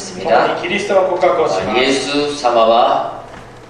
고백하겠습니다. キリストの告白をします。 예수 사마와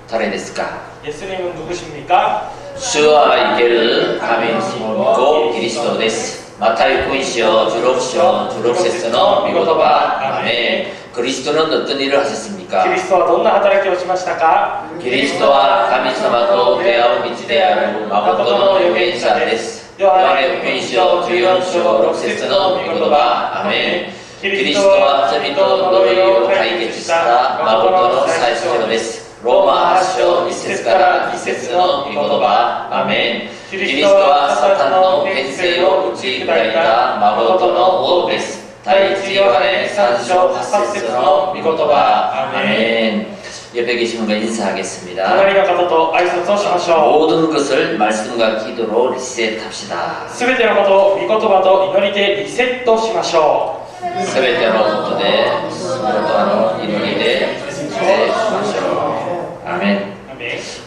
다레데스까? 예수님은 누구십니까? 주와 이케를 가민 스몰고 그리스도 데스. 마타이 군시오 주록시오 주록세스노 미고도바 아멘. 그리스도는 어떤 일을 하셨습니까? キリストはどんな働きをしましたか? 그리스도와神様と出会う道である誠の預言者です。ヨハネ福音書14章6節の御言葉アメン。キリストは罪と呪いを解決した誠の最初です。ローマ8章1節から2節の御言葉アメン。キリストはサタンの権勢を打ち砕いた誠の王です。第一ヨハネ3章8節の御言葉アメン。 옆에 계신 분과 인사하겠습니다. 隣の方と挨拶をしましょう。 모든 것을 말씀과 기도로 리셋합시다. すべてのことを御言葉と祈りでリセットしましょう。 세베테로 것에 스포르토아노 이노리데 리셋하시오. 아멘.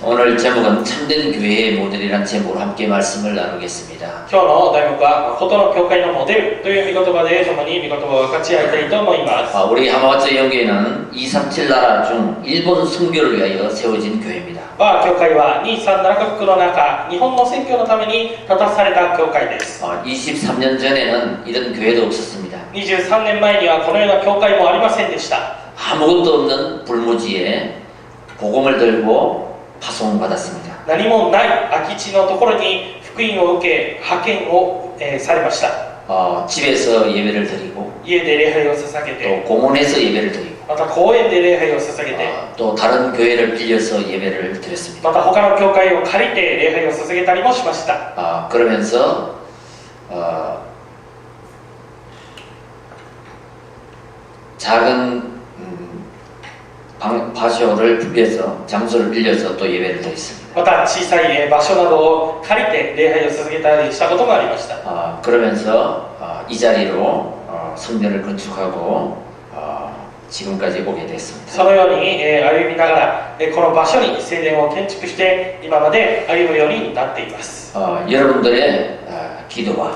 오늘 제목은 참된 교회의 모델이란 제목으로 함께 말씀을 나누겠습니다. 今日の題目は誠の教会のモデルという御言葉で共に御言葉を分かち合いたいと思います。 우리 하마와츠 영교회는 237 나라 중 일본 선교를 위하여 세워진 교회입니다. 教会は237カ国の中、日本の宣教のために立たされた教会です。 23년 전에는 이런 교회도 없었습니다. 23年前にはこのような教会もありませんでした。 아무것도 없는 불무지에 복음을 들고 파송받았습니다. 何もない空き地のところに福音を受け派遣を、されました。 집에서 예배를 드리고 家で礼拝を捧げ 또 て、 공원에서 예배를 드리고 また公園で礼拝を捧げて、 또 다른 교회를 빌려서 예배를 드렸습니다. また他の教会を借りて礼拝を捧げたりもしました。 그러면서 작은場所를 빌려서 장소를 빌려서 또 예배를 드렸습니다. また小さい場所などを借りて礼拝を捧げたりしたこともありました。 그러면서 이 자리로 성전을 건축하고 지금까지 오게 됐습니다. そのように歩みながらこの場所に聖殿を建築して今まで歩むようになっています。 여러분들의 기도와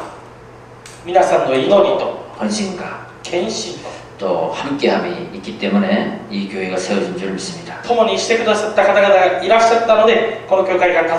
皆さんの祈りと 헌신과 献身と 또 함께함이 있기 때문에 이 교회가 세워진 줄 믿습니다. 共にしてくださった方々がいらっしゃったのでこの教会が立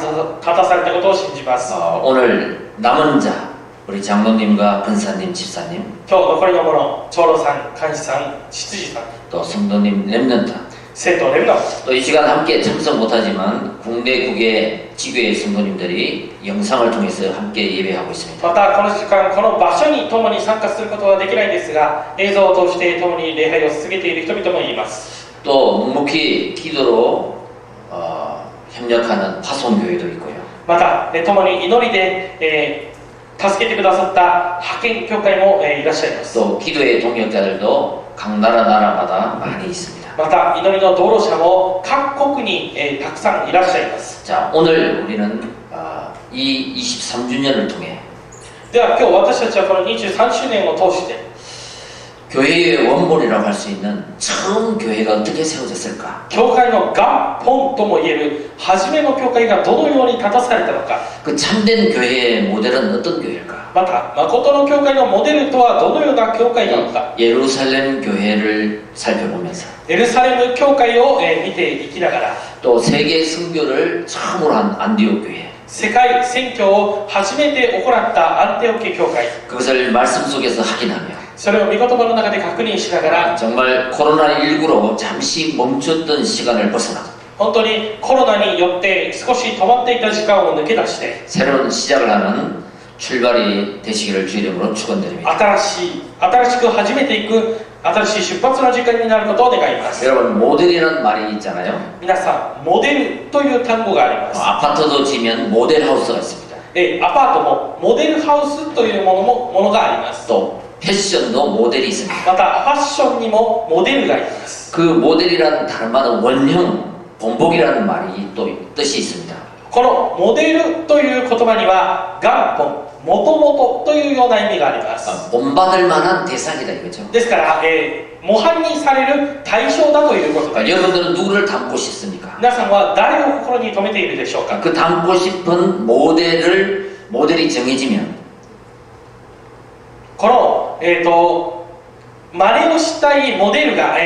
たされたことを信じます。 오늘 남은 자 우리 장로님과 권사님, 집사님 今日残りの者、長老さん、幹事さん、執事さん、 또 성도님 렘넌트 生徒レムナント、 또 이 시간 함께 참석 못하지만 국내국의 지교회 성도님들이 영상을 통해서 함께 예배하고 있습니다. またこの時間この場所に共に参加することはできないですが映像を通して共に礼拝を続けている人々もいます。 또 묵묵히 기도로 협력하는 파송교회도 있고요. また共に祈りで、助けてくださった派遣教会も、いらっしゃいます。 또 기도의 동역자들도 각 나라마다 많이 있습니다. また祈りの道路者も各国に、たくさんいらっしゃいます。 자, 오늘 우리는 이 23주년을 통해 では今日私たちはこの23周年を通して 교회의 원본이라고 할 수 있는 처음 교회가 어떻게 세워졌을까? 教会の元本ともいえる初めの教会がどのように立たされたのか 그 참된 교회의 모델은 어떤 교회일까? また誠の教会のモデルとはどのような教会なのか 예루살렘 교회를 살펴보면서 エルサレム教会を、見ていきながら 또 세계 선교를 처음으로 한 안디옥 교회 世界宣教を初めて行ったアンテオケ教会 그것을 말씀 속에서 확인하며 それを御言葉の中で確認しながら 정말 코로나19로 잠시 멈췄던 시간을 벗어나고 本当にコロナによって少し止まっていた時間を抜け出して 새로운 시작을 하는 출발이 되시기를 주의 이름으로 축원드립니다. 新しく始めていく新しい出発の時間になることを願います。 여러분 모델이라는 말이 있잖아요. 皆さんモデルという単語があります。 아파트도 지면 모델 하우스가 있습니다. アパートもモデルハウスというものがあります。 또 패션도 모델이 있습니다. またファッションにもモデルがあります。 그 모델이라는 단어마다 원형, 본복이라는 말이 또 뜻이 있습니다. このモデルという言葉には元本、もともとというような意味があります。 본받을 만한 대상이다 이거죠. ですから、模範にされる対象だということです。 여러분들은 누구를 닮고 싶습니까? 皆さんは誰を心に留めているでしょうか。 그 닮고 싶은 모델이 정해지면 この、真似をしたいモデルが、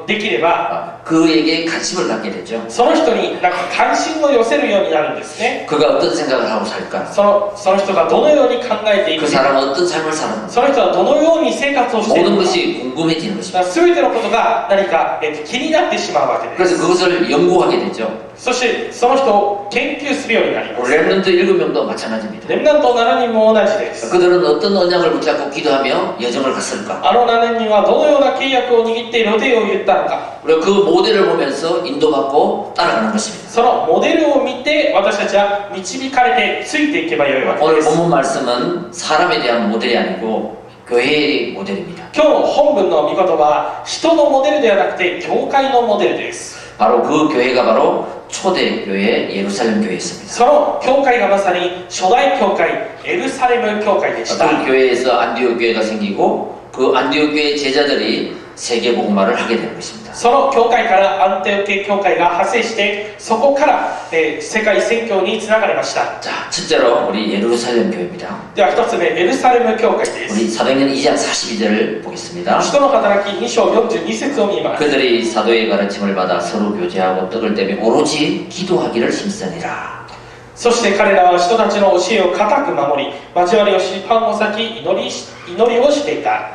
できれば 그에게 관심을 갖게 되죠. その人になんか関心を寄せるようになるんですね。 그가 어떤 생각을 하고 살까? その人がどのように考えてい 그 くか、 사람은 어떤 삶을 사는가? その人はどのように生活をしている 모든 のか、 것이 궁금해지는 것입니다. 全てのことが何か、気になってしまうわけです。 그래서 그것을 연구하게 되죠. そしてその人を研究するようになります。 렘넌트 7명도 마찬가지입니다. レムナント7人も同じです。 그들은 어떤 언약을 붙잡고 기도하며 여정을 갔을까? あの7人はどのような契約を握ってロデを言ったのか、 우리가 그 모델을 보면서 인도받고 따라가는 것입니다. そのモデルを見て私たちは導かれてついていけばよいわけ 오늘 です。 본문 말씀은 사람에 대한 모델이 아니고 교회의 모델입니다. 今日の本文の御言葉は人のモデルではなくて教会のモデルです。 바로 그 교회가 바로 초대 교회 예루살렘 교회였습니다. その教会がまさに初代教会エルサレム教会でした。 그 교회에서 안디옥 교회가 생기고 그 안디옥 교회 제자들이 세계 복음화를 하게 되는 것입니다. その教会からアンテオケ教会が派生してそこから、世界宣教につながれました。 자, 첫째로 우리 예루살렘 교회입니다. では一つ目エルサレム教会です。 우리 사도행전 2장 42절을 보겠습니다. 使徒の働き2章42節を見ます。 그들이 사도의 가르침을 받아 서로 교제하고 떡을 떼며 오로지 기도하기를 힘쓰니라. そして彼らは人たちの教えを固く守り交わりをしパンを裂き祈りをしていた。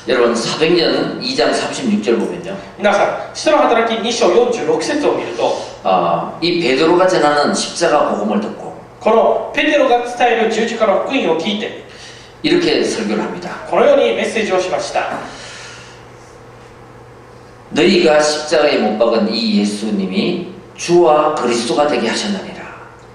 여러분 사도행전 2장 36절 보면요. 皆さん使徒の働き2章46節を見ると 이 베드로가 전하는 십자가 복음을 듣고 このペテロが伝える十字架の福音を聞いて 이렇게 설교를 합니다. このようにメッセージをしました。 너희가 십자가에 못 박은 이 예수님이 주와 그리스도가 되게 하셨느니라.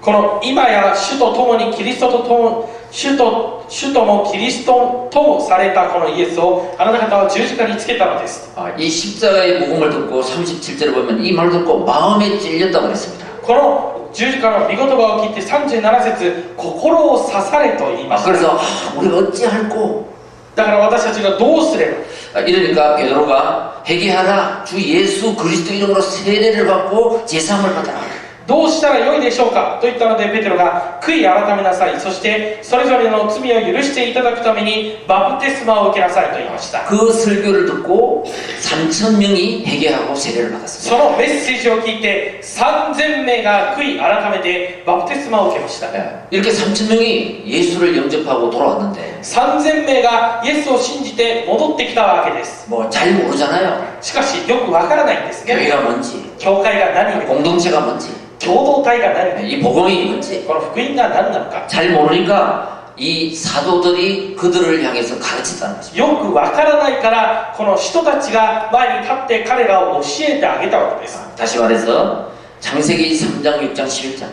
この今や主と共にキリストと共主ともキリストともされたこのイエスをあなた方は十字架につけたのです。 이 십자가의 복음을 듣고 37절을 보면 이 말을 듣고 마음에 찔렸다고 그랬습니다. この十字架の御言葉を聞いて37節心を刺されと言いました。 그래서 우리가 어찌할꼬? だから私たちがどうすれば 이러니까 베드로가 회개하라. 주 예수 그리스도 이름으로 세례를 받고 제사함을 받아라. どうしたらよいでしょうかと言ったのでペテロが悔い改めなさい、そしてそれぞれの罪を許していただくためにバプテスマを受けなさいと言いました。 그 설교를 듣고 3,000명이 회개하고 세례를 받았습니다. そのメッセージを聞いて3000名が悔い改めてバプテスマを受けました。 이렇게 3,000명이 예수를 영접하고 돌아왔는데 3000名がイエスを信じて戻ってきたわけです。 뭐 잘 모르잖아요. しかしよくわからないんですね。 교회가 뭔지 教会が何か、 공동체가 뭔지 共同体が何か、 이 복음이 뭔지 この福音が何なのか 잘 모르니까 이 사도들이 그들을 향해서 가르쳤다는 것입니다. よくわからないからこの人たちが前に立って彼らを教えてあげたわけです。 다시 말해서 창세기 3장 6장 11장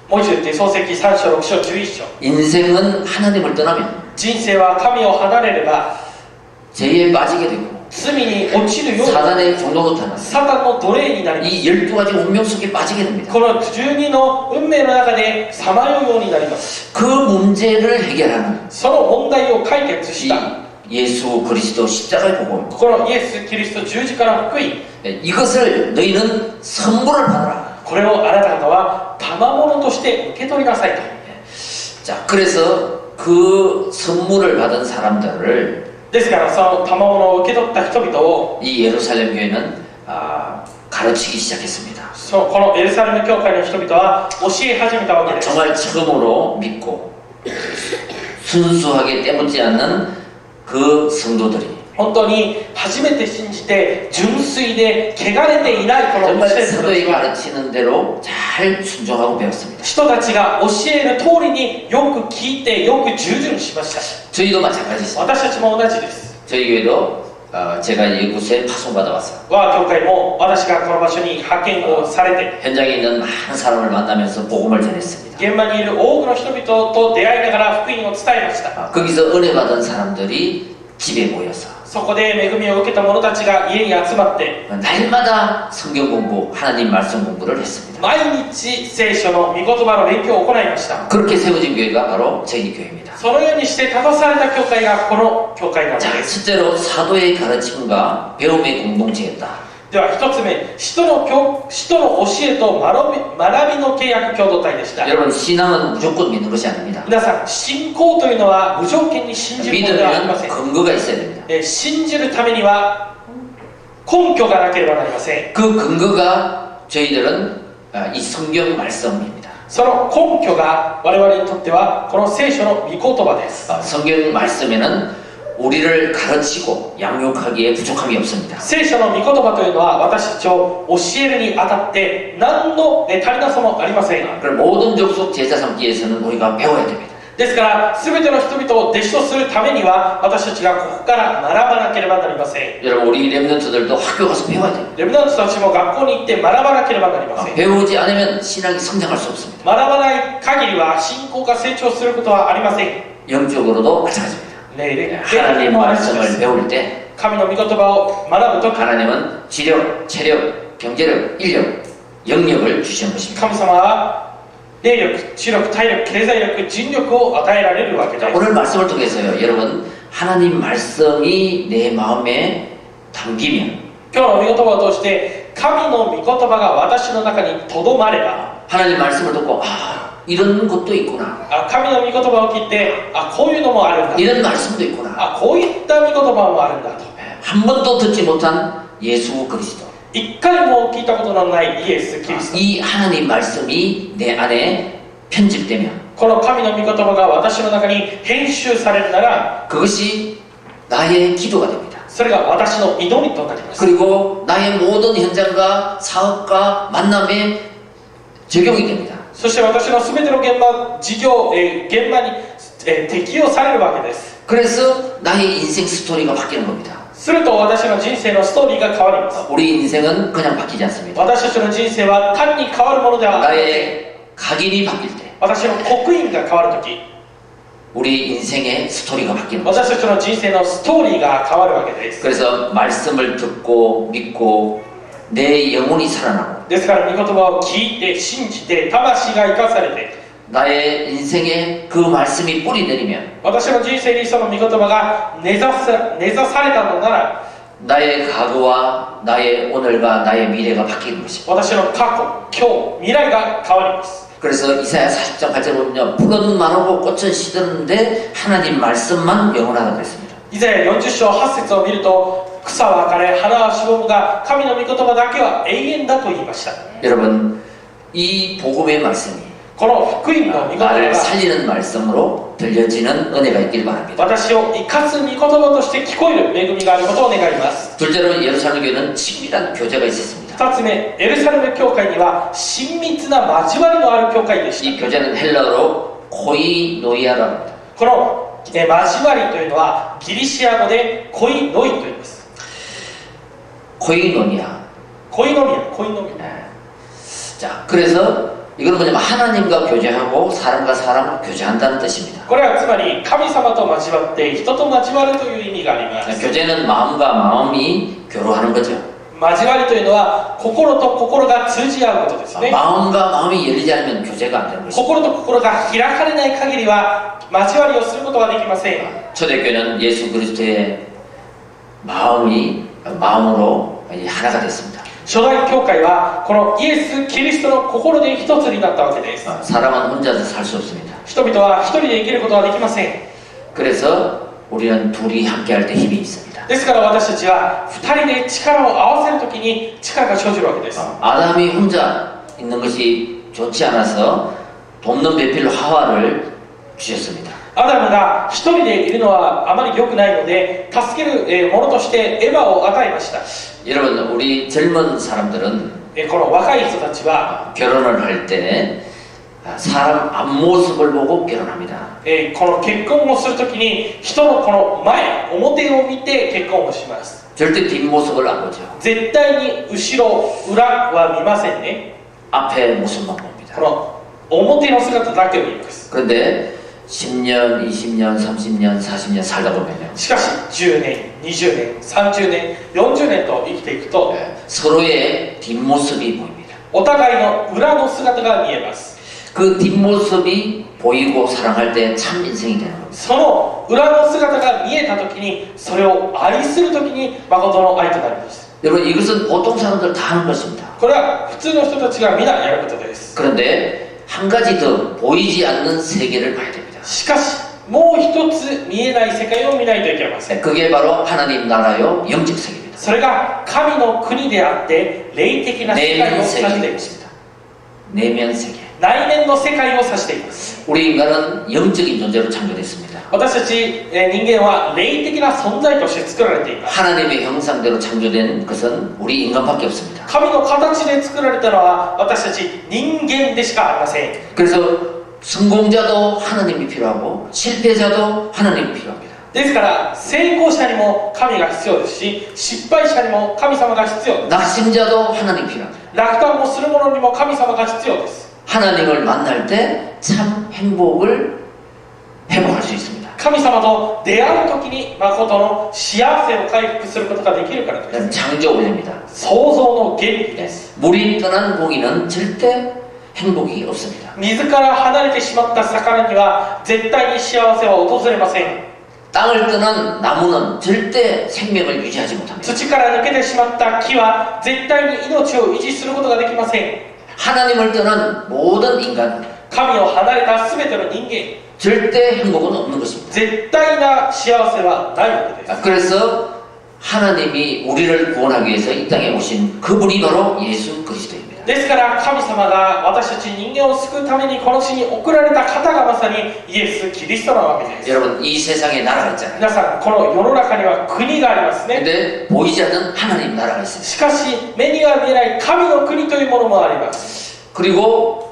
もう一度言って創世記3章6章11章 인생은 하나님을 떠나면 人生は神を離れれば 죄에 빠지게 되고 罪に落ちるように 사단의 종로로 타는 サタンの奴隷になります。 이 12가지 운명 속에 빠지게 됩니다. この12の運命の中でさまようようになります。 그 문제를 해결하는 その問題を解決し 이 た 예수 그리스도 십자가의 복음 このイエス・キリスト十字架の福音、 이것을 너희는 선물을 받아라. これをあなた方は賜物として受け取りなさいと。 자, 그래서 그 선물을 받은 사람들을 ですからその賜物を受け取った人々を 이 예루살렘 교회는 가르치기 시작했습니다. このエルサレム教会の人々は教え始めたわけです。 정말 처음으로 믿고 순수하게 때묻지 않는 그 성도들이 本当に初めて信じて純粋で汚れていないこの 정말 教え人た 사도에 ちは 가르치는 대로 잘 순종하고 배웠습니다. 人たちが教える通りによく聞いてよく従順しました。 저희도 마찬가지입니다. 私たちも同じです。 저희 교회도 제가 이곳에 파송받아 왔어요. 我が教会も私がこの場所に派遣をされて 현장에 있는 많은 사람을 만나면서 복음을 전했습니다. 現場にいる多くの人々と出会いながら福音を伝えました。 거기서 은혜 받은 사람들이 집에 모여서 そこで恵みを受けた者たちが家に集まって 날마다 성경 공부, 하나님 말씀 공부를 했습니다. 毎日聖書の御言葉の勉強を行いました。 그렇게 세워진 교회가 바로 저희 교회입니다. そのようにして立たされた教会がこの教会なの 자, です。 첫째로 사도의 가르침과 배움의 공동체였다. では一つ目、使徒の教えと学びの契約共同体でした。 여러분 신앙은 무조건 믿는 것이 아닙니다. 皆さん、信仰というのは無条件に信じるものではありません。 믿으려면 근거가 있어야 됩니다. 信じるためには根拠がなければなりません。 그 근거가 저희들은 이 성경 말씀입니다. その根拠が我々にとってはこの聖書の御言葉です。 성경 말씀에는 우리를 가르치고 양육하기에 부족함이 없습니다. 聖書の御言葉というのは私たちを教えるにあたって何の足りなさもありません。 그럼 모든 족속 제자 삼기 위해서는 우리가 배워야 됩니다. ですから全ての人々を弟子とするためには私たちがここから学ばなければなりません。 여러분 우리 렘넌트들도 학교 가서 배워야 됩니다. レブナントたちも学校に行って学ばなければなりません。 배우지 않으면 신앙이 성장할 수 없습니다. 学ばない限りは信仰が成長することはありません。 영적으로도 마찬가지입니다. ねえ 하나님 말씀을 배울 때 神の御言葉を学ぶとき 하나님은 지력, 체력, 경제력, 인력, 영역을 주시는 것입니다. 神様は霊力、知力、体力、経済力、人力を与えられるわけです。 오늘 말씀을 통해서요, 여러분 하나님 말씀이 내 마음에 담기면 今日の御言葉を通して神の御言葉が私の中にとどまれば 하나님 말씀을 듣고 이런 것도 있구나, 神の御言葉を聞いてこういうのもあるんだ 이런 말씀도 있구나, こういった御言葉もあるんだと 한 번도 듣지 못한 예수 그리스도, 一回も聞いたことのないイエス・キリスト 이 하나님 말씀이 내 안에 편집되면 この神の御言葉が私の中に編集されるなら 그것이 나의 기도가 됩니다. それが私の祈りとなります。 그리고 나의 모든 현장과 사업과 만남에 적용이 됩니다. そして私の全ての現場、事業、現場に、適用されるわけです。 그래서 나의 인생 스토리가 바뀌는 겁니다. すると私の人生のストーリーが変わります。 우리 인생은 그냥 바뀌지 않습니다. 私たちの人生は単に変わるものではありません。 나의 각인이 바뀔 때 私の刻印が変わるとき、 우리 인생의 스토리가 바뀌는 겁니다. 私たちの人生のストーリーが変わるわけです。 그래서 말씀을 듣고 믿고 내 영혼이 살아나고 ですから御言葉を聞いて信じて魂が生かされて 나의 인생에 그 말씀이 뿌리 내리면 私の人生にその御言葉が根ざされたのなら 나의 과거와 나의 오늘과 나의 미래가 바뀌는 것입니다. 私の過去、今日、未来が変わります。 그래서 이사야 40장 8절 보면요, 풀은 마르고 꽃은 시드는데 하나님 말씀만 영원하다 그랬습니다. 以前40章8節を見ると草は枯れ、花はしぼむが神の御言葉だけは永遠だと言いました。 여러분, 이 복음의 말씀이 この福音の御言葉 나를 が 살리는 말씀으로 들려지는 은혜가 있길 바랍니다. 私を生かす御言葉として聞こえる恵みがあることを願います。 둘째로 예루살렘 교회는 친밀한 교제가 있었습니다. 2つ目、エルサレム教会には親密な交わりのある教会でし 이 た。 교제는 헬라어로 코이노이아라고 합니다. この交わりというのはギリシア語でコイノイと言います。 코이노니아. コイノミア、コイノミア。 네. 자, 그래서 이거는 뭐냐면 하나님과 교제하고 사람과 사람과 교제한다는 뜻입니다. これはつまり神様と交わって人と交わるという意味があります。 교제는 마음과 마음이 교류하는 거죠. 交わりというのは心と心が通じ合うことですね。 마음과 마음이 열리지 않으면 교제가 안 되는 것입니다. 心と心が開かれない限りは交わりをすることができません。 초대교회는 예수 그리스도의 마음으로 하나가 됐습니다. 初代教会はこのイエス・キリストの心で一つになったわけです。 사람은 혼자서 살 수 없습니다. 人々は一人で生きることはできません。 그래서 우리는 둘이 함께할 때 힘이 있습니다. ですから私たちは二人で力を合わせるときに力が生じるわけです。 아담이 혼자 있는 것이 좋지 않아서 돕는 배필로 하와를 주셨습니다. アダムが一人でいるのはあまり良くないので助けるものとしてエヴァを与えました。 여러분, 우리 젊은 사람들은 この若い人たちは 결혼을 할 때 사람 앞모습을 보고 결혼합니다. この結婚をするときに人のこの前、表を見て結婚をします。 절대 뒷모습을 안 보죠. 絶対に後ろ、裏は見ませんね。 앞에 모습만 봅니다. この表の姿だけを見ます。 그런데 10년, 20년, 30년, 40년 살다 보면요. しかし10年、20年、30年、40年と生きていくと 서로의 뒷모습이 보입니다. お互いの裏の姿が見えます。 그 뒷모습이 보이고 사랑할 때 참 인생이 되는 겁니다. その裏の姿が見えたときにそれを愛するときに誠の愛となります。 여러분 이것은 보통 사람들 다 하는 것입니다. これは普通の人たちが皆やることです。 그런데 한 가지 더 보이지 않는 세계를 봐야 됩니다. しかしもう一つ見えない世界を見ないといけません。 그게 바로 하나님 나라요 영적 세계입니다. それが神の国であって霊的な世界を 내면 指してい 세계가 ます。 있습니다. 내면 세계. 内面の世界を指しています。 우리 인간은 영적인 존재로 창조됐습니다. 私たち人間は霊的な存在として作られています。 하나님의 형상대로 창조된 것은 우리 인간밖에 없습니다. 神の形で作られたのは私たち人間でしかありません。 그래서 성공자도 하나님이 필요하고 실패자도 하나님이 필요합니다. ですから成功者にも神が必要ですし、失敗者にも神様が必要です。 낙심자도 하나님이 필요합니다. 落胆をする者にも神様が必要です。 하나님을 만날 때 참 행복을 회복할 수 있습니다. 神様と出会う時に誠の幸せを回復することができるからです。 창조 원리입니다. 創造の原理です。 물이 떠난 고기는 절대 행복이 없습니다. 水から離れてしまった魚には絶対に幸せは訪れません。 땅을 떠난 나무는 절대 생명을 유지하지 못합니다. 土から抜けてしまった木は絶対に命を維持することができません。 하나님을 떠난 모든 인간 神を離れた全ての人間、 절대 행복은 없는 것입니다. 絶対な幸せはないわけです。 그래서 하나님이 우리를 구원하기 위해서 이 땅에 오신 그분이 바로 예수 그리스도입니다. ですから神様が私たち人間を救うためにこの地に送られた方がまさにイエス・キリストなわけです。 여러분 이 세상에 나라가 있잖아요. 皆さんこの世の中には国がありますね。 근데 보이지 않는 하나님 나라가 있습니다. しかし目には見えない神の国というものもあります。 그리고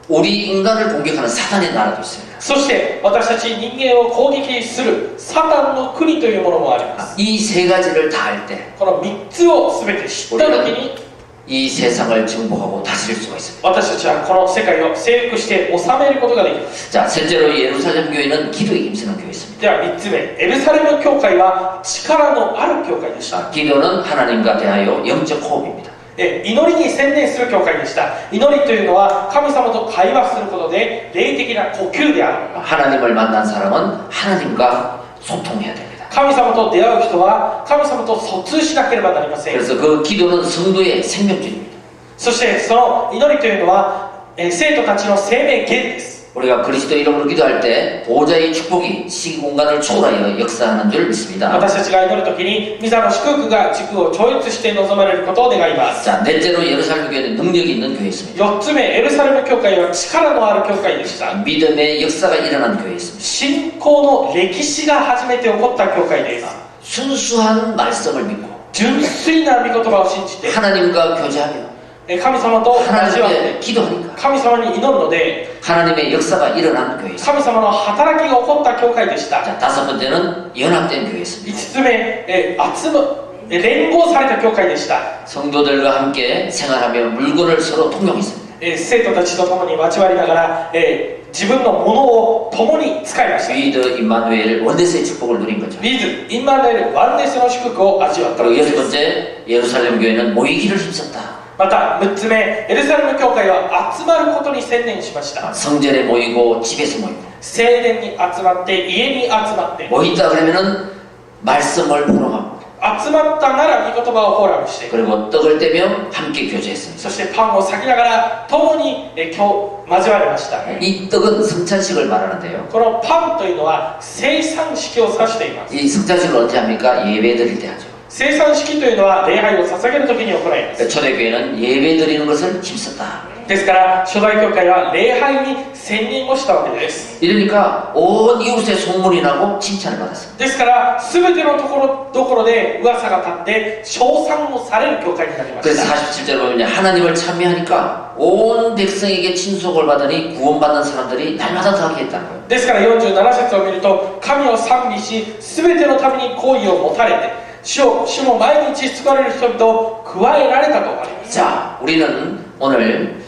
우리 인간을 공격하는 사단의 나라도 있습니다. そして私たち人間を攻撃するサタンの国というものもあります。 이 세 가지를 다 할 때 この3つを全て知った時に 이 세상을 정복하고 다스릴 수가 있습니다. 私たちはこの世界を征服して治めることができます。 자, 셋째로 예루살렘 교회는 기도에 힘쓰는 교회였습니다. では3つ目、エルサレム教会は力のある教会でした。 자, 기도는 하나님과 대하여 영적 호흡입니다. 祈りに専念する教会でした。祈りというのは神様と会話することで霊的な呼吸である。 하나님을 만난 사람은 하나님과 소통해야 됩니다. 神様と出会う人は神様と疎通しなければなりません。 그래서 그 기도는 성도의 생명줄입니다. そしてその祈りというのは生徒たちの生命源です。 우리가 그리스도 이름으로 기도할 때 보좌의 축복이 시공간을 초월하여 역사하는 줄 믿습니다. 私たちが祈るときに御座の祝福が時空を超越して望まれることを願います。 자, 넷째로 예루살렘 교회는 능력이 있는 교회였습니다. 4つ目、エルサレム教会は力のある教会でした。 믿음의 역사가 일어난 교회였습니다. 信仰の歴史が初めて起こった教会です。 순수한 말씀을 믿고 純粋な御言葉を信じて 하나님과 교제하며 神様と交わって 하나님께 기도하니까 神様に祈るので 하나님의 역사가 일어난 교회였습니다. 神様の働きが起こった教会でした。 자, 다섯 번째는 연합된 교회였습니다. 5つ目、連合された教会でした。 성도들과 함께 생활하며 물건을 서로 통용했습니다. 生徒たちと共に交わりながら自分のものを共に使いました。 위드 임마누엘 원데스의 축복을 누린 거죠. ウィズ・インマヌエル・ワンネスの祝福を味わったの 그리고 で 여섯 す。 번째 예루살렘 교회는 모이기를 힘썼다. また6つ目、エルサレム教会は集まることに専念しました。 성전에 모이고 집에서 모이고 聖殿に集まって家に集まって 모인다 그러면은 말씀을 포럼하고 集まったなら御言葉をフォーラムして 그리고 떡을 떼며 함께 교제했습니다. そしてパンを裂きながら共に交わりました。 이 떡은 성찬식을 말하는데요. このパンというのは生産式を指しています。 이 성찬식을 언제 합니까? 예배 드릴 때 하죠. 生産式というのは礼拝を捧げるときに行います。 초대교회는 예배 드리는 것을 힘썼다. ですから初代教会は礼拝に専念をしたわけです。 이러니까 온 이웃에 소문이 나고 칭찬을 받았습니다. ですから全てのところで噂が立って称賛をされる教会になりまし 그래서 た。 47절 보면 하나님을 찬미하니까 온 백성에게 친속을 받으니 구원받는 사람들이 날마다 더하게 했다는 거예요. ですから47節を見ると神を賛美し全てのために好意を持たれて主も毎日救われる人々を加えられたとあります。 자, 우리는 오늘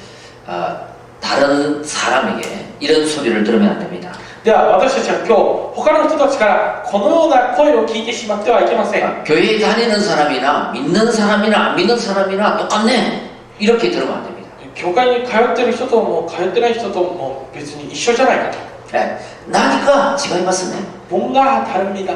다른 사람에게 이런 소리를 들으면 안 됩니다. では私たちは今日他の人たちからこのような声を聞いてしまってはいけません。 교회에 다니는 사람이나 믿는 사람이나 안 믿는 사람이나 똑같네 이렇게 들으면 안 됩니다. 教会に通ってる人とも通ってない人とも別に一緒じゃないかと。 나니까違いますね. 뭔가 다릅니다.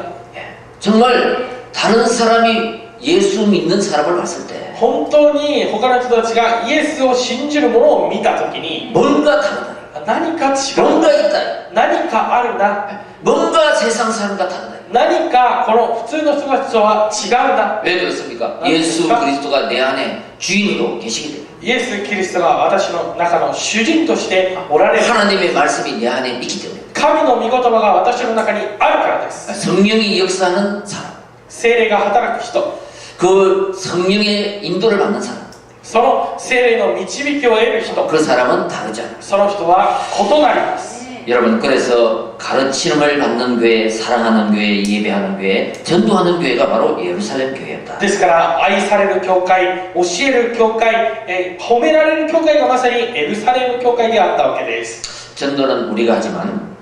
정말 다른 사람이 예수 믿는 사람을 봤을 때 本当に他の人たちがイエスを信じるものを見たときに 뭔가 다르다. 何か違う 뭔가 있다. 何かあるな 뭔가 세상 사람과 다르다. 何かこの普通の人たちとは違うな 왜 그렇습니까? 예수 그리스도가 내 안에 주인으로 계시기 때문에. イエス・キリストが私の中の主人としておられる 하나님의 말씀이 내 안에 있기 때문에. 神の御言葉が私の中にあるからです 성령이 역사하는 사람. 聖霊が働く人 그 성령의 인도를 받는 사람. その聖霊の導きを得る人 그 사람은 다르지 않아요. その人は異なります 여러분, 그래서 가르침을 받는 교회, 사랑하는 교회, 예배하는 교회, 전도하는 교회가 바로 예루살렘 교회였다. ですから愛される教会教える教会、褒められる教会がまさにエルサレム教会であったわけです 전도는 우리가 하지만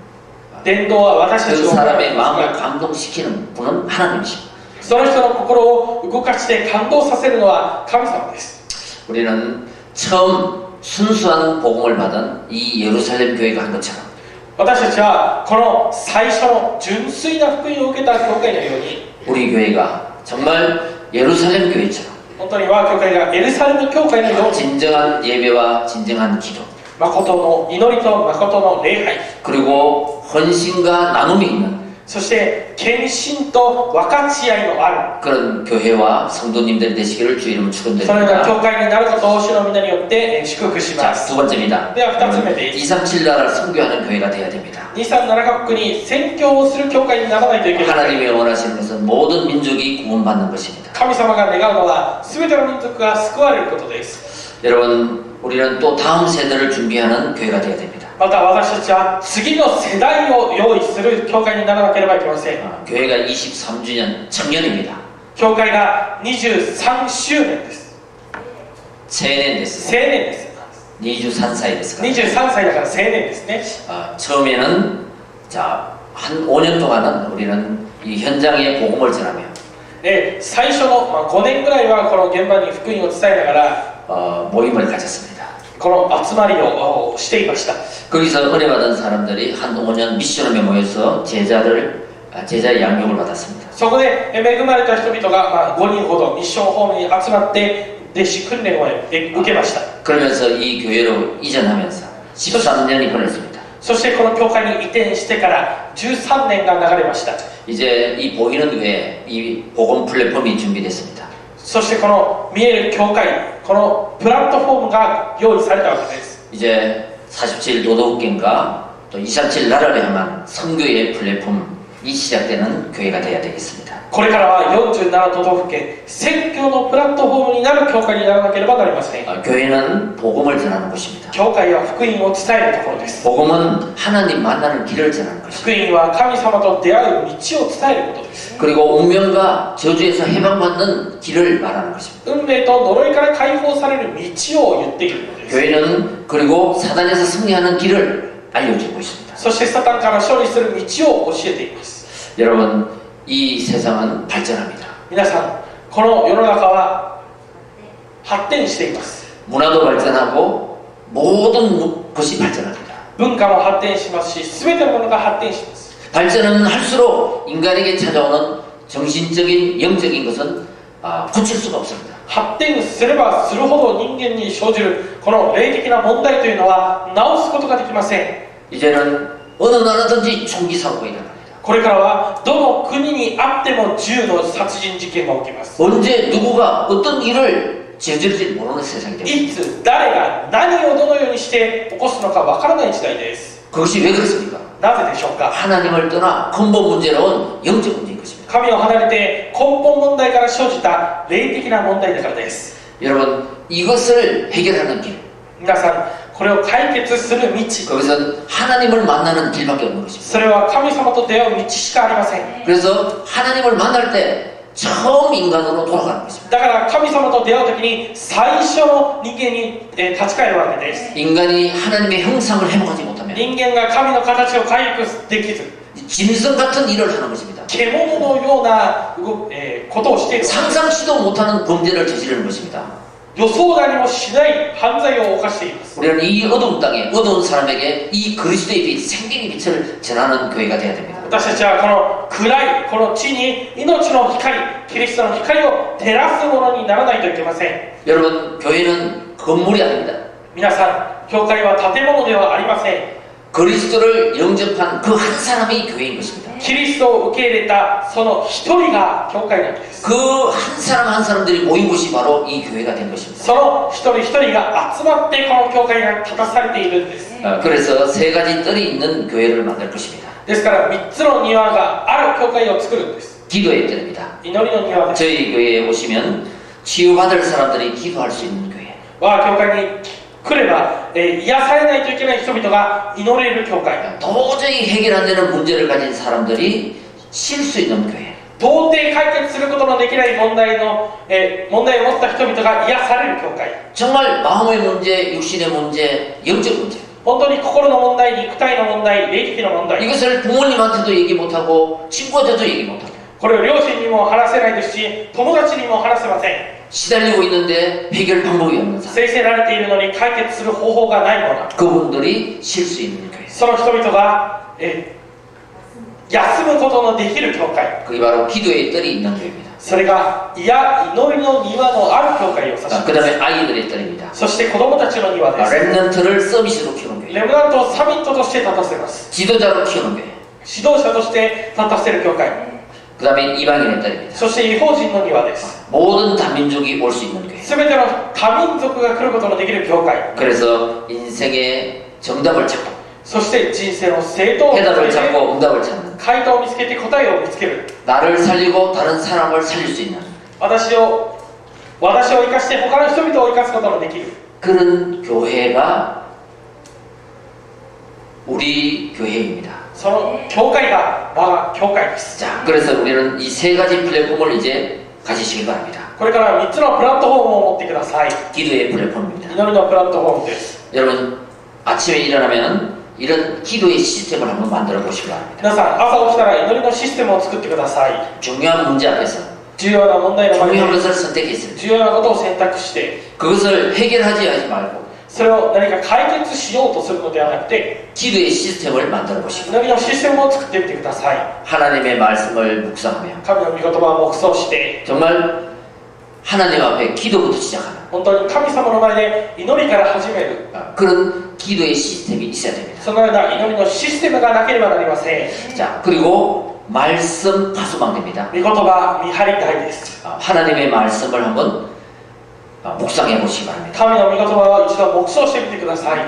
伝道は私たち 그 の 사람의 마음을 감동시키는 분은 하나님이십니다. その人の心を動かして感動させるのは神様です 우리는 처음 순수한 복음을 받은 이 예루살렘 교회가 한 것처럼 私たちはこの最初の純粋な福音を受けた教会のように 우리 교회가 정말 예루살렘 교회처럼 本当に我が教会がエルサレム教会のように 진정한 예배와 진정한 기도 誠の祈りと誠の礼拝 그리고 헌신과 나눔이 있는 そして献身と分かち合いのある 그런 교회와 성도님들 되시기를 주 이름으로 そのような 축원드립니다. 教会になることを主の皆によって祝福しま 자, す 두 번째입니다. では2つ目です 237 나라를 선교하는 교회가 되어야 됩니다. 237カ国に宣教をする教会にならないといけない 하나님이 원하시는 것은 모든 민족이 구원받는 것입니다. 神様が願うのは全ての民族が救われることです 여러분, 우리는 또 다음 세대를 준비하는 교회가 되어야 됩니다. また私たちは次の世代を用意する教会にならなければいけません 교회가 23주년 청년입니다. 教会が23周年です 青年です. 青年です 23歳ですから. 23歳だから青年ですね 처음에는 한 5년 동안은 우리는 이 현장에 복음을 전하며 最初の、5年ぐらいはこの現場に福音を伝えながら 모임을 가졌습니다. この集まりをしていました 거기서 은혜 받은 사람들이 한 5년 미션홈에 모여서 제자의 양육을 받았습니다. そこで恵まれた人々が、5人ほどミッションホームに集まって弟子訓練を受けました 그러면서 이 교회로 이전하면서 13년이 흘렀습니다. そしてこの教会に移転してから13年が流れました 이제 이 보이는 교회, 이 복음 플랫폼이 준비됐습니다. そしてこの見える教会このプラットフォームが用意されたわけです 이제 47 도덕국경과 또 237 나라를 향한 선교의 플랫폼이 시작되는 교회가 되어야 되겠습니다. これからは47都道府県宣教のプラットフォームになる教会にならなければなりません 교회는 복음을 전하는 곳입니다. 教会は福音を伝えるところです 복음은 하나님 만나는 길을 전하는 것입니다. 福音は神様と出会う道を伝えることです 그리고 운명과 저주에서 해방받는 길을 말하는 것입니다. 運命と呪いから解放される道を言っているのです 교회는 그리고 사단에서 승리하는 길을 알려주고 있습니다. そしてサタンから勝利する道を教えています 여러분, 이 세상은 발전합니다. 皆さんこの世の中は発展しています 문화도 발전하고 모든 것이 발전합니다. 文化も発展しますし全てのものが発展します 발전은 할수록 인간에게 찾아오는 정신적인 영적인 것은 고칠 수가 없습니다. 発展すればするほど人間に生じるこの霊的な問題というのは治すことができません 이제는 어느 나라든지 총기 사고가 일어납니다. これからはどの国にあっても銃の殺人事件が起きます 언제 누구가 어떤 일을 저지를지 모르는 세상이 됩니다. いつ誰が何をどのようにして起こすのかわからない時代です 그것이 왜 그렇습니까? なぜでしょうか 하나님을 떠나 근본 문제로 온 영적 문제인 것입니다. 神を離れて根本問題から生じた霊的な問題だからです 여러분, 이것을 해결하는 길, 皆さんこれを解決する道 그것은 하나님을 만나는 길밖에 없는 것입니다. それは神様と出会う道しかありません 그래서 하나님을 만날 때 처음 인간으로 돌아가는 것입니다. だから神様と出会う時に最初の人間に立ち返るわけです 인간이 하나님의 형상을 회복하지 못하면 人間が神の形を回復できず 짐승 같은 일을 하는 것입니다. 獣のようなことをしている 상상치도 못하는 범죄를 저지르는 것입니다. 予想だにもしない犯罪を犯しています 우리는 이 어두운 땅에 어두운 사람에게 이 그리스도의 빛, 생명의 빛을 전하는 교회가 되어야 됩니다. 私たちはこの暗いこの地に命の光、キリストの光を照らすものにならないといけません。 여러분, 교회는 건물이 아닙니다. 皆さん、教会は建物ではありません。 그리스도를 영접한 그 한 사람이 교회인 것입니다. キリストを受け入れたその一人が教会なんです。 그 한 사람 한 사람들이 모인 곳이 바로 이 교회가 된 것입니다. その一人一人が集まってこの教会が立たされているんです。 그래서 세 가지 뜰이 있는 교회를 만들 것입니다. ですから3つの庭がある教会を作るんです。 기도의 뜰입니다. 祈りの庭です。 저희 교회에 오시면 치유받을 사람들이 기도할 수 있는 교회. 我が教会に来れば、癒されないといけない人々が祈れる教会。 도저히 해결 안 되는 문제를 가진 사람들이 쉴 수 있는 교회. 到底解決することのできない問題を持った人々が癒される教会。 정말 마음의 문제, 육신의 문제, 영적 문제. 本当に心の問題、肉体の問題、霊的の問題。 이것을 부모님한테도 얘기 못하고 친구한테도 얘기 못하고 これを両親にも話せないですし、友達にも話せません。 시달리고 있는데 해결 방법이 없는 사람. 制せられているのに解決する方法がないもの。 그분들이 쉴 수 있는 교회. その人々が、休むことのできる教会。 그게 바로 기도의 뜰이 있는 교회입니다. それが祈りの庭のある教会を指します。 그 다음에 아이들의 뜰입니다. そして子供たちの庭です。 랩런트를 서비스로 키우는 교회. レムナントをサミットとして立たせます。 지도자로 키우는 교회. 指導者として立たせる教会。 그 다음에 이방인의 뜰입니다. そして異邦人の庭です。 모든 다민족이 올 수 있는 교회. すべての多民族が来ることのできる教会。 그래서 인생의 정답을 찾고 そして人生の正当を見つ 해답을 けて 찾고 응답을 찾는 回答を見つけて答えを見つける。 나를 살리고 다른 사람을 살릴 수 있는 私を生かして他の人々を生かすことのできる。 그런 교회가 우리 교회입니다. その教会が我が教会です。 자, 그래서 우리는 이 세 가지 플랫폼을 이제 가지시기 바랍니다. これから3つのプラットフォームを持ってください。 기도의 플랫폼입니다. 祈りのプラットフォームです。 여러분, 아침에 일어나면 이런 기도의 시스템을 한번 만들어 보시기 바랍니다. 皆さん、朝起きたら祈りのシステムを作ってください。 중요한 문제 앞에서 重要な問題の前 중요한 に 것을 선택했습니다. 重要なことを選択して、 그것을 해결하지 하지 말고 それを何か解決しようとするのではなくて、 기도의 시스템을 만들어 보시기 祈りのシステムを作ってみてください。 하나님의 말씀을 묵상하며 神の御言葉を黙想して、 정말 하나님 앞에 기도부터 시작하는 本当に神様の前で祈りから始める、 그런 기도의 시스템이 있어야 됩니다. そのような祈りのシステムがなければなりません。 자, 그리고 말씀 파수망대입니다. 御言葉見張り台です。 하나님의 말씀을 한번 묵상해 보시기 바랍니다. 神の御言葉を一度黙想してみてください。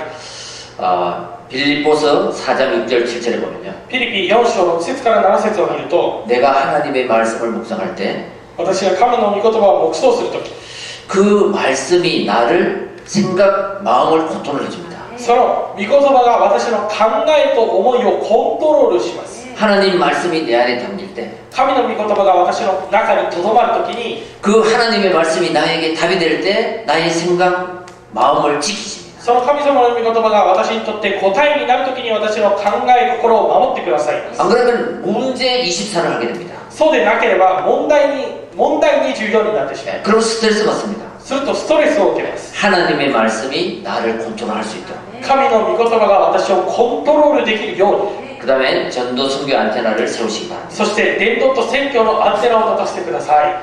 빌립보서 4장 6절 7절에 보면요. ピリピ4章6節から7節を見ると、 내가 하나님의 말씀을 묵상할 때 私が神の御言葉を黙想するとき、 그 말씀이 나를 생각, 마음을 컨트롤해 줍니다. その御言葉が私の考えと思いをコントロールします。 하나님 말씀이 내 안에 담길 때 神の御言葉が私の中にとどまるときに、 그 하나님의 말씀이 나에게 답이 될 때 나의 생각, 마음을 지키십니다. その神様の御言葉が私にとって答えになるときに私の考え、心を守ってくださいます。 안 그러면 문제 24를 하게 됩니다. そうでなければ問題24になってしまう。 그럼 스트레스 받습니다. するとストレスを受けます。 하나님의 말씀이 나를 컨트롤할 수 있도록 神の御言葉が私をコントロールできるように、 그 다음에 전도 선교 안테나를 세우시기 바랍니다. そして伝道と宣教のアンテナを立たせてください。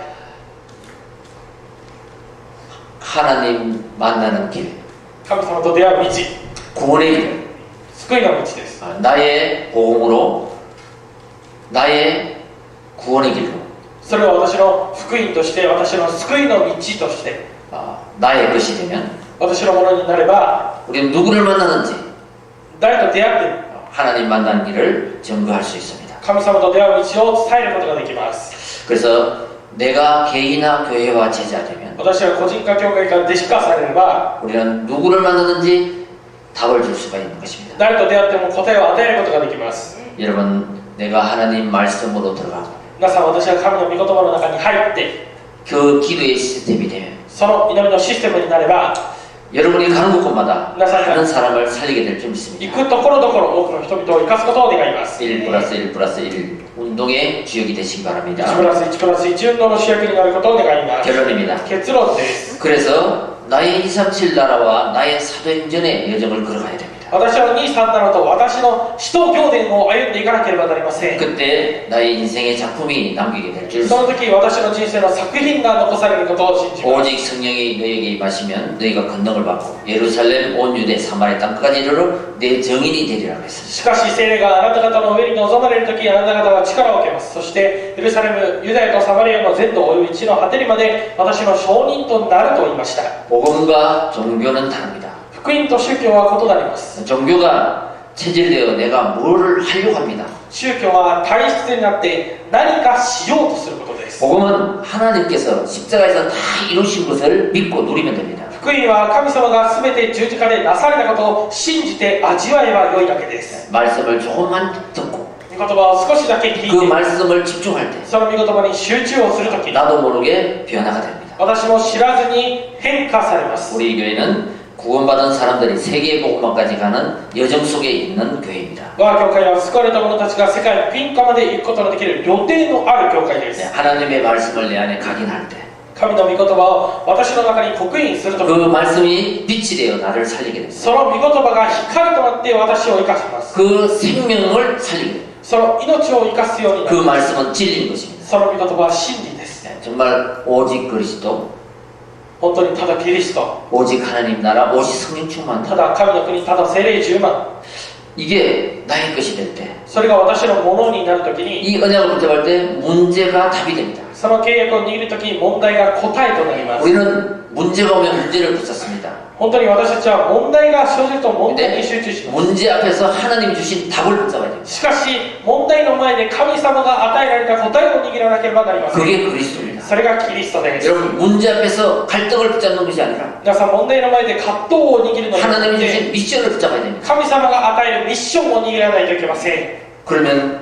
하나님 만나는 길, 神様と出会う道、 구원의 길, 救いの道です。 나의 복음으로 나의 구원의 길로 それを私の福音として、私の救いの道として、 나의 것이 되면 私のものになれば、 우리는 누구를 만나는지 誰と出会って 하나님 만나는 길을 증거할 수 있습니다. 神様と出会う道を伝えることができます。 그래서 내가 개인이나 교회와 제자 되면 私は個人化教会から弟子化されれば、 우리는 누구를 만나든지 답을 줄 수가 있는 것입니다. 誰と出会っても答えを与えることができます。 여러분, 내가 하나님 말씀으로 들어가고 皆さん、私は神の御言葉の中に入って、 그 기도의 시스템이 되면 その祈りのシステムになれば、 여러분이 가는 곳곳마다 나사가- 많은 사람을 살리게 될 줄 行 믿습니다. くところどころ多くの人々を生かすことを願います。 1 플러스 1 플러스 1 운동의 주역이 되시기 바랍니다. 1プラス1プラス1運動の主役になることを願います。 결론입니다. 結論です。 그래서 나의 237 나라와 나의 사도행전의 여정을 걸어가야 됩니다. 私は兄さんなのと私の使徒行伝を歩んでいかなければなりません。 그때 나의 인생의 작품이 남기게 될 줄 その時私の人生の作品が残されることを信じます。 오직 성령이 너에게 임하시면 너희가 권능을 받고 예루살렘 온 유대 사마리아 땅까지 이르러 내 정인이 되리라 했습니다. しかし聖霊があなた方の上に臨まれる時、あなた方は力を受けます。そしてエルサレム、ユダヤとサマリアの全土および地の果てにまで私の証人となると言いました。 복음과 종교는 다릅니다. 福音と宗教は異なります。 종교가 체질되어 내가 뭐를 하려고 합니다. 宗教は体質になって何かしようとすることです。 복음은 하나님께서 십자가에서 다 이루신 것을 믿고 누리면 됩니다. 福音は神様が全て十字架でなされたことを信じて味わえば良いだけです。 말씀을 조금만 듣고 御言葉を少しだけ聞い 그 て 말씀을 집중할 때 その御言葉に集中をするとき、 나도 모르게 변화가 됩니다. 私も知らずに変化されます。 우리 교회는 구원받은 사람들이 세계 복음화까지 가는 여정 속에 있는 교회입니다. 我が教会は救われた者たちが世界福音化まで行くことのできる予定のある教会で 네, す。 하나님의 말씀을 내 안에 각인할 때 그 神の御言葉を私の中に刻印するとき、 말씀이 빛이 되어 나를 살리게 됩니다. その御言葉が光となって私を生かします。 그 생명을 살리게 됩니다. その命を生かすようにな 그 ります。 말씀은 진리인 것입니다. その御言葉は真理です。 네, 정말 오직 그리스도, 本当にただキリスト、 오직 하나님 나라, 오직 성령 충만. ただ神の国、ただ聖霊10万、 이게 나의 것이 될 때, それが私のものになるときに、 이 언약을 붙잡을 때 문제가 답이 됩니다. その契約を握るときに問題が答えとなります。 우리는 문제가 오면 문제를 붙잡습니다. 本当に私たちは問題が生じると問題に集中します。 문제 앞에서 하나님이 주신 답을 붙잡아야 됩니다. しかし問題の前で神様が与えられた答えを握らなければなりません。 그게 그리스도입니다. それがキリストです。 여러분 문제 앞에서 갈등을 붙잡는 것이 아니라 皆さん、問題の前で葛藤を握るのではな 하나님이 くて 주신 미션을 붙잡아야 됩니다. 神様が与えるミッションを握らないといけません。 그러면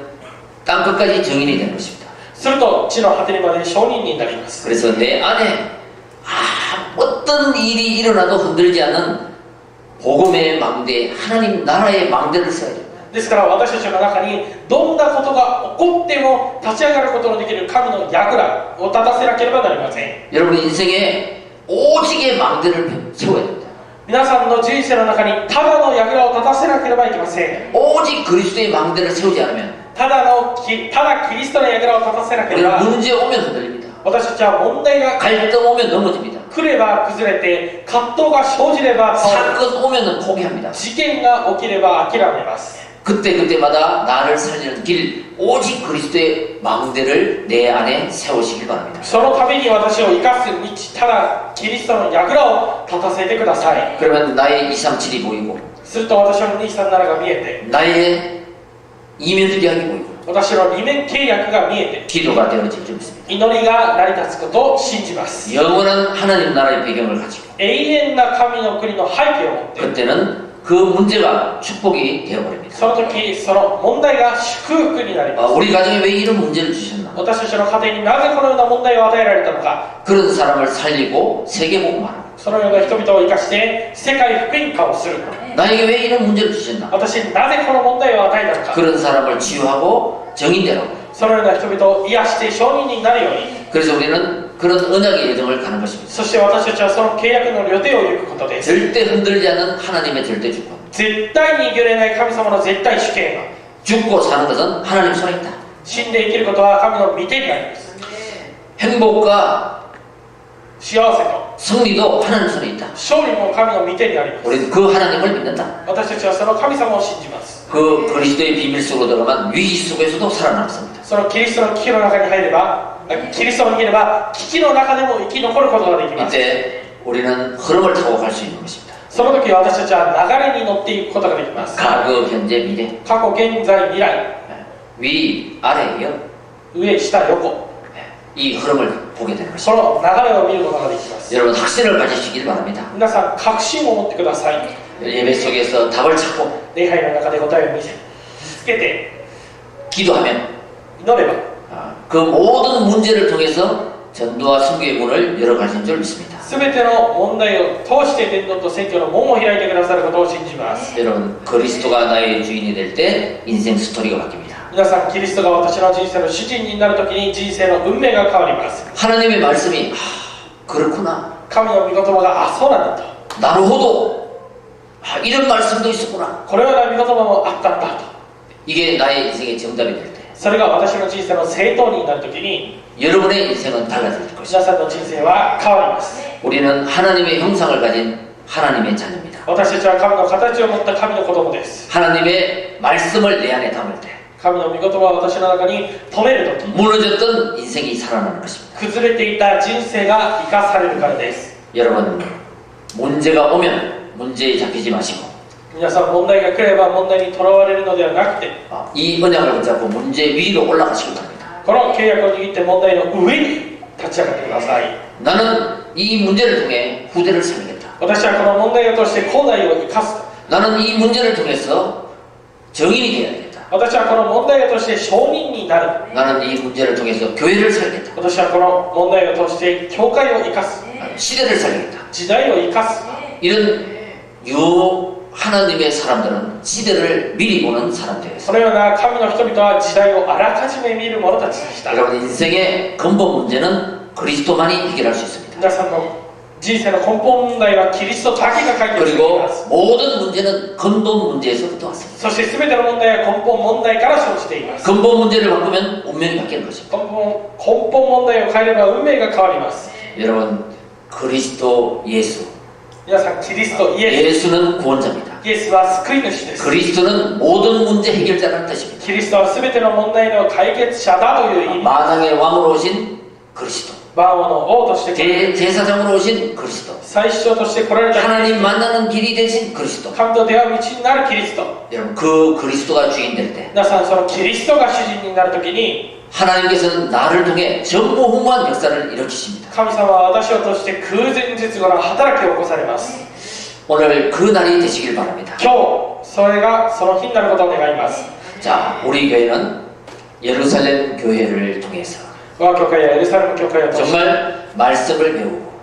땅끝까지 정인이 되는 것입니다. すると地の果てにまで証人になります。 그래서 내 안에 어떤 일이 일어나도 흔들지 않는 복음의 망대, 하나님 나라의 망대를 써야 됩니다. ですから私たちの中にどんなことが起こっても立ち上がることのできる神の櫓を立たせなければなりません。 여러분 인생에 오직의 망대를 세워야 됩니다. 皆さんの人生の中にただの櫓を立たせなければいけません。 오직 그리스도의 망대를 세우지 않으면 ただキリストの櫓を立たせなけれ 우리는 ば 문제 오면 흔들립니다. 私たちは問題が 갈등 오면 넘어집니다. 来れば崩れて、葛藤が生じれば倒れ、 사건 오면 포기합니다. 事件が起きれば諦めます。 그때마다 나를 살리는 길 오직 그리스도의 망대를 내 안에 세우시길 바랍니다. そのために私を生かす道、ただキリストの櫓を立たせてください。 그러면 나의 237이 보이고 すると私の237が見えて、 나의 이면계약이 보이고 私の二面契約が見えて、 기도가 되어질 줄 믿습니다. 祈りが成り立つことを信じます。 영원한 하나님 나라의 배경을 가지고 永遠な神の国の背景を持って、 그때는 그 문제가 축복이 되어버립니다. その時その問題が祝福になります。 우리 가정에 왜 이런 문제를 주셨나? 私たちの家庭になぜこのような問題を与えられたのか、 그런 사람을 살리고 세계복음화하는 そのような人々を生かして世界福音化をする。 나에게 왜 이런 문제를 주셨나? 私になぜこの問題を与えたのか、 그런 사람을 치유하고 정인되라고. そのような人々を癒して証人になるように。 그래서 우리는 그런 언약의 여정을 가는 것입니다. そして私たちはその契約の予定を行くことです。 절대 흔들리지 않는 하나님의 절대 주권. 絶対に揺れない神様の絶対主権。 죽고 사는 것은 하나님 손에 있다. 死んで生きることは神の御手にあります。 행복과 幸せと 승리도 하나님 손에 있다. 勝利も神の御手にあります。 우리는 그 하나님을 믿는다. 私たちはその神様を信じます。 그 그리스도의 비밀 속으로 들어가면 위기 속에서도 살아남습니다. そのキリストの危機の中に入れば、キリストを握れば危機の中でも生き残ることができます。 이때 우리는 흐름을 타고 갈 수 있는 것입니다. その時私たちは流れに乗っていくことができます。 과거, 현재, 미래. 過去、現在、未来、 위, 아래, 역. 上、下、横、 이 흐름을 보게 되는 것입니다. その流れを見ることができます。 여러분 확신을 가지시길 바랍니다. 皆さん確信を持ってください。 예배 속에서 답을 찾고 礼拝の中で答えを見せつけて 기도하면 祈れば 그 모든 문제를 통해서 전도와 선교의 문을 열어가신 줄 믿습니다. 全ての問題を通して伝道と宣教の門を開いてくださることを信じます。 여러분 그리스도가 나의 주인이 될 때 인생 스토리가 바뀝니다. 皆さんキリストが私の人生の主人になるときに人生の運命が変わります。 하나님의 말씀이 그렇구나. 神の御言葉がそうなんだと 나로호도 아, 이런 말씀도 있었구나. これは御言葉もあったんだと。 이게 나의 인생의 정답이 될 때 それが私の人生の正当になるときに 여러분의 인생은 달라질 것이다. 皆さんの人生は変わります。 우리는 하나님의 형상을 가진 하나님의 자녀입니다. 私たちは神の形を持った神の子供です。 하나님의 말씀을 내 안에 담을 때 神の御言葉を私の中に留めるとき 무너졌던 인생이 살아나는 것입니다. 崩れていた人生が生かされるからです。 여러분, 문제가 오면 문제에 잡히지 마시고 皆さん問題が来れば問題にとらわれるのではなくて 이 언약을 붙잡고 문제 위로 올라가시기 바랍니다. この契約を握って問題の上に立ち上がってください。 나는 이 문제를 통해 후대를 살리겠다. 私はこの問題を通して後代を生かす。 나는 이 문제를 통해서 정인이 되어야 되겠다. 私はこの問題を通して証人になる。 나는 이 문제를 통해서 교회를 살리겠다. 私はこの問題を通して教会を生かす。 시대를 살리겠다. 時代を生かす。 이런 유 하나님의 사람들은 시대를 미리 보는 사람들이었어요. そのような神の人々は時代をあらかじめ見る者たちでした。 여러분 인생의 근본 문제는 그리스도만이 해결할 수 있습니다. 皆さんの人生の根本問題はキリストだけが解決でき 그리고 ます。 모든 문제는 근본 문제에서부터 왔습니다. そして全ての問題は根本問題から生じています。 근본 문제를 바꾸면 운명이 바뀌는 것입니다. 根本問題を変えれば運命が変わります。 여러분 그리스도 예수 皆さんキリストイエ 예수는 구원자입니다. ス。イエスは救い主です。 그리스도는 모든 문제 해결자라는 뜻입니다. キリストは全ての問題の解決者だという意味。 마당의 왕으로 오신 그리스도, 万王の王として来られる 제사장으로 오신 그리스도, 最初として来られた 하나님 만나는 길이 되신 그리스도. 神と出会う道になるキリスト。 여러분 그 그리스도가 주인 될 때 皆さんそのキリストが主人になるときに 하나님께서는 나를 통해 전무후무한 역사를 일으키십니다. 神様は私を通して空前絶後の働きを起こされます。 오늘 그 날이 되시길 바랍니다. 今日それがその日になることを願います。 자, 우리 교회는 예루살렘 교회를 통해서 我が教会やエルサレム教会を通して 정말 말씀을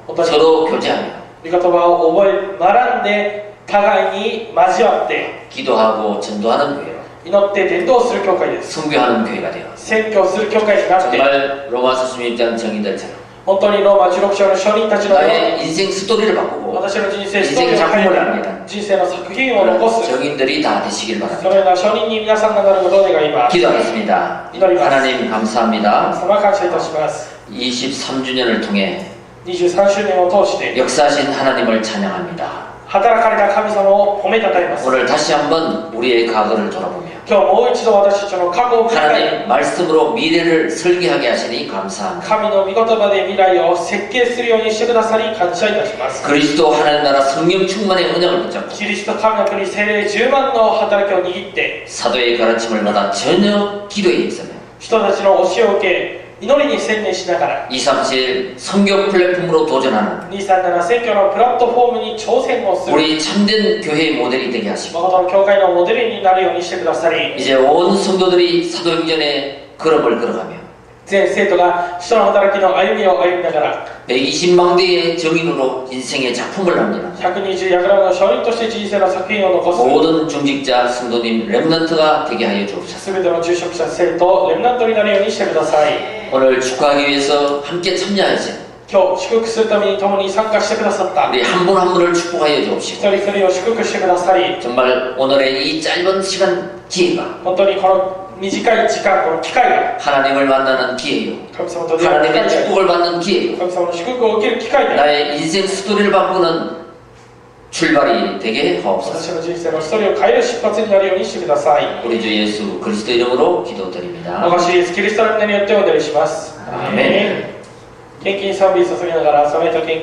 배우고 서로 교제하며 御言葉を覚え学んで互いに交わって 기도하고 전도하는 교회로 祈って伝道する教会です。 선교하는 교회가 되어 宣教する教会になって 정말 로마서 16장 정의들처럼 本当にローマ16章の証人たちのように 나의 인생 스토리를 바꾸고 私の人生ストーリー 인생 を変え 작품을 る 합니다. 人生の作品を残す 정인들이 다 되시길 そ 바랍니다. のような証人に皆さんがなることを願います。 기도하겠습니다. 기도합니다. 하나님 감사합니다. 様感謝いたします。 23주년을 통해 23周年を通して 역사하신 하나님을 찬양합니다. 働かれた神様を褒めたたえます。 오늘 다시 한번 우리의 과거를 돌아보며 今日もう一度私たちの過去を振り返り 하나님 말씀으로 미래를 설계하게 하시니 감사합니다. 神の御言葉で未来を設計するようにしてくださり感謝いたします。 그리스도 하나님 나라 성령 충만의 언약을 붙잡고 キリスト神の国聖霊10万の働きを握って 사도의 가르침을 받아 전혀 기도에 힘쓰며 人たちの教えを受け祈りに専念しながら 237 선교 플랫폼으로 도전하는 237選挙のプラットフォームに挑戦をする 우리 참된 교회의 모델이 되게 하시고 誠の教会のモデルになるようにしてくださり 이제 온 성도들이 사도행전의 걸음을 걸어가며 全生徒が人の働きの歩みを歩みながら 120만 대의 정인으로 인생의 작품을 남기는 120ヤグラムの証人として人生の作品を残す 모든 중직자 성도님 렘넌트가 되게 하여 주옵소서. すべての住職者生徒レムナントになるようにしてください。 오늘 축하하기 위해서 함께 참여하신 今日祝福するために共に参加してくださった 우리 한 분 한 분을 축복하여 一 주옵시고 人一人を祝福してくださり 정말 오늘의 이 짧은 시간 기회가 本当にこの短い時間この機会が 하나님을 만나는 기회요 神様と出会う機 하나님의 会で 축복을 받는 기회요 神様の祝福を受ける機会で 나의 인생 스토리를 바꾸는 출발이 되게 하옵소서. 私の人生のストーリーを変える出発になるようにしてください。 우리 주 예수 그리스도 이름으로 기도드립니다. 我が主イエスキリストの皆によってお祈りします。アーメン。献金賛美注ぎながら、その人献金